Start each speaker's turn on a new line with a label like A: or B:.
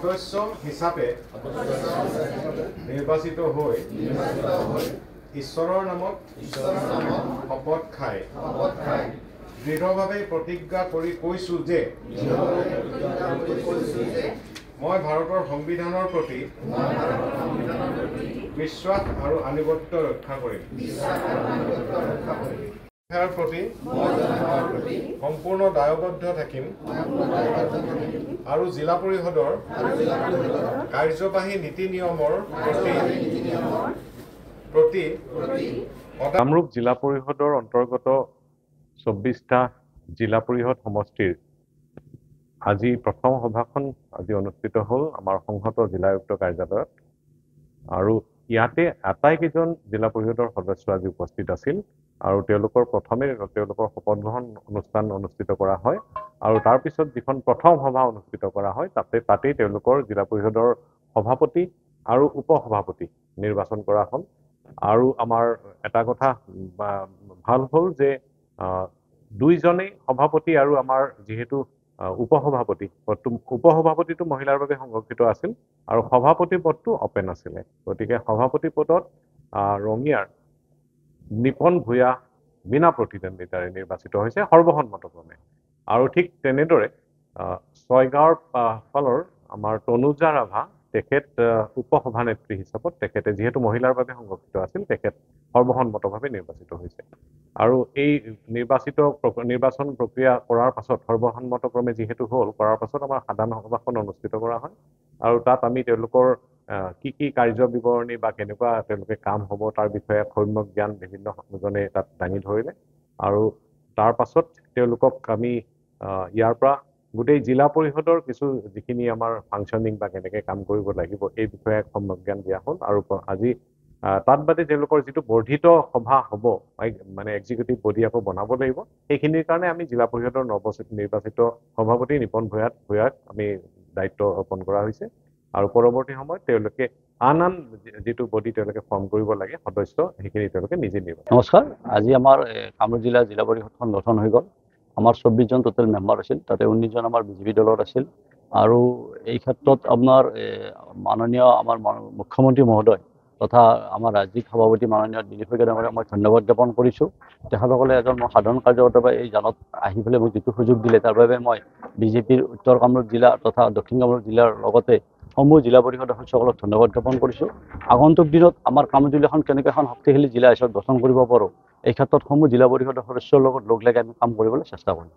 A: সদস্য হিচাপে নিৰ্বাচিত হৈ ঈশ্বৰৰ নামত শপত খাই দৃঢ়ভাৱে প্ৰতিজ্ঞা কৰি কৈছোঁ যে মই ভাৰতৰ সংবিধানৰ প্ৰতি বিশ্বাস আৰু আনুগত্য ৰক্ষা কৰিম। ইয়াৰ প্ৰতি সম্পূৰ্ণ দায়বদ্ধ থাকিম আৰু জিলা পৰিষদৰ কাৰ্যবাহী নীতি নিয়মৰ প্ৰতি কামৰূপ জিলা পৰিষদৰ অন্তৰ্গত 24টা জিলা পৰিষদ সমষ্টিৰ আজি প্ৰথম সভাখন আজি অনুষ্ঠিত হ'ল আমাৰ সংহত জিলা আয়ুক্ত কাৰ্যালয়ত। আৰু ইয়াতে আটাইকেইজন জিলা পৰিষদৰ সদস্য আজি উপস্থিত আছিল আৰু তেওঁলোকৰ প্ৰথমে তেওঁলোকৰ শপত গ্ৰহণ অনুষ্ঠান অনুষ্ঠিত কৰা হয় আৰু তাৰ পিছত যিখন প্ৰথম সভা অনুষ্ঠিত কৰা হয় তাতেই তেওঁলোকৰ জিলা পৰিষদৰ সভাপতি আৰু উপসভাপতি নিৰ্বাচন কৰা হ'ল। আৰু আমাৰ এটা কথা ভাল হ'ল যে দুইজনেই সভাপতি আৰু আমাৰ যিহেতু উপসভাপতিটো মহিলাৰ বাবে সংৰক্ষিত আছিল আৰু সভাপতি পদটো অপেন আছিলে, গতিকে সভাপতি পদত ৰঙিয়াৰ নিপন ভূঞা বিনা প্ৰতিদ্বন্দ্বিতাৰে নিৰ্বাচিত হৈছে সৰ্বসন্মতক্ৰমে। আৰু ঠিক তেনেদৰে ছয়গাঁৱৰ ফালৰ আমাৰ তনুজা ৰাভা তেখেত উপসভানেত্ৰী হিচাপত তেখেতে যিহেতু মহিলাৰ বাবে সংৰক্ষিত আছিল তেখেত সৰ্বসন্মতভাৱে নিৰ্বাচিত হৈছে। আৰু এই নিৰ্বাচন প্ৰক্ৰিয়া কৰাৰ পাছত সৰ্বসন্মতক্ৰমে যিহেতু হ'ল কৰাৰ পাছত আমাৰ সাধাৰণ সভাখন অনুষ্ঠিত কৰা হয় আৰু তাত আমি তেওঁলোকৰ কি কাৰ্য বিৱৰণী বা কেনেকুৱা তেওঁলোকে কাম হ'ব তাৰ বিষয়ে সম্যক জ্ঞান বিভিন্নজনে তাত দাঙি ধৰিলে আৰু তাৰ পাছত তেওঁলোকক আমি ইয়াৰ পৰা গোটেই জিলা পৰিষদৰ কিছু যিখিনি আমাৰ ফাংচনিং বা কেনেকৈ কাম কৰিব লাগিব এই বিষয়ে সম্যক জ্ঞান দিয়া হ'ল। আৰু আজি তাত বাদে তেওঁলোকৰ যিটো বৰ্ধিত সভা হ'ব মানে এক্সিকিউটিভ বডি আকৌ বনাব লাগিব, সেইখিনিৰ কাৰণে আমি জিলা পৰিষদৰ নিৰ্বাচিত সভাপতি নিপন ভূঞাক আমি দায়িত্ব অৰ্পণ কৰা হৈছে আৰু পৰৱৰ্তী সময়ত তেওঁলোকে আন যিটো বডি তেওঁলোকে ফৰ্ম কৰিব লাগে সদস্য সেইখিনি তেওঁলোকে নিজে নিৰ্বাচন।
B: নমস্কাৰ, আজি আমাৰ কামৰূপ জিলা পৰিষদখন গঠন হৈ গ'ল। আমাৰ 24জন টোটেল মেম্বাৰ আছিল, তাতে 19জন আমাৰ বিজেপি দলৰ আছিল। আৰু এই ক্ষেত্ৰত আপোনাৰ মাননীয় আমাৰ মুখ্যমন্ত্ৰী মহোদয় তথা আমাৰ ৰাজ্যিক সভাপতি মাননীয় দিলীপ শইকীয়া ডাঙৰীয়াক মই ধন্যবাদ জ্ঞাপন কৰিছোঁ। তেখেতসকলে এজন সাধাৰণ কাৰ্যকৰ্তা বা এই জানত আহি পেলাই মোক যিটো সুযোগ দিলে তাৰ বাবে মই বিজেপিৰ উত্তৰ কামৰূপ জিলা তথা দক্ষিণ কামৰূপ জিলাৰ লগতে সমূহ জিলা পৰিষদৰ সদস্যসকলক ধন্যবাদ জ্ঞাপন কৰিছোঁ। আগন্তুক দিনত আমাৰ কামৰূপ জিলাখন কেনেকৈ এখন শক্তিশালী জিলা হিচাপে গঠন কৰিব পাৰোঁ এই ক্ষেত্ৰত সমূহ জিলা পৰিষদৰ সদস্যৰ লগত লগ লাগি আমি কাম কৰিবলৈ চেষ্টা কৰিম।